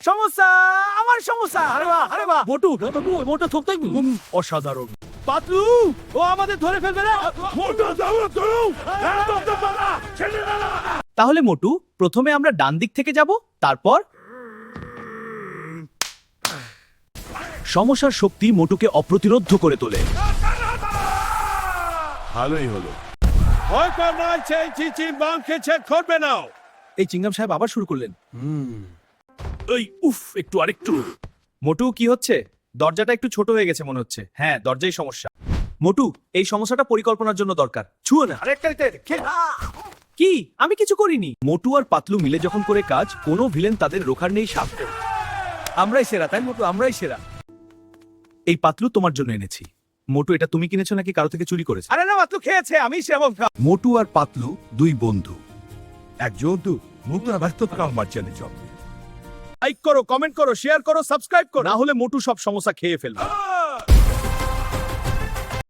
সমস্যা, আমার সমস্যা। আরে বাহ মোটু মোটা থোক থাকবি। অসাধারণ। পাতলু, ও আমাদের ধরে ফেলবে না। তাহলে মোটু, প্রথমে আমরা ডান দিক থেকে যাব, তারপর সমস্যার শক্তি মোটুকে অপ্রতিরোধ্য করে তোলে। ভালোই হলো। এই চিংগাম সাহেব আবার শুরু করলেন। এই উফ, একটু আরেকটু। মোটু, কি হচ্ছে? দরজাটা একটু ছোট হয়ে গেছে মনে হচ্ছে। হ্যাঁ, দরজাই সমস্যা। মোটু, এই সমস্যাটা পরিকল্পনার জন্য দরকার। ছুঁয়ো না। কি? আমি কিছু করিনি। মোটু আর পাতলু মিলে যখন করে কাজ, কোনো ভিলেন তাদের রোখার নেই সাথে। আমরাই সেরা, তাই মোটু? আমরাই সেরা। এই পাতলু তোমার জন্য এনেছি। মোটু, এটা তুমি কিনেছো নাকি কারো থেকে চুরি করেছো? আরে না, পাতলু খেয়েছে, আমি সেবক। মোটু আর পাতলু দুই বন্ধু। একজন তো মুখ না ব্যস্ত থাকা আমার চ্যানেল। লাইক করো, কমেন্ট করো, শেয়ার করো, সাবস্ক্রাইব করো, না হলে মোটু সব সমস্যা খেয়ে ফেলবে।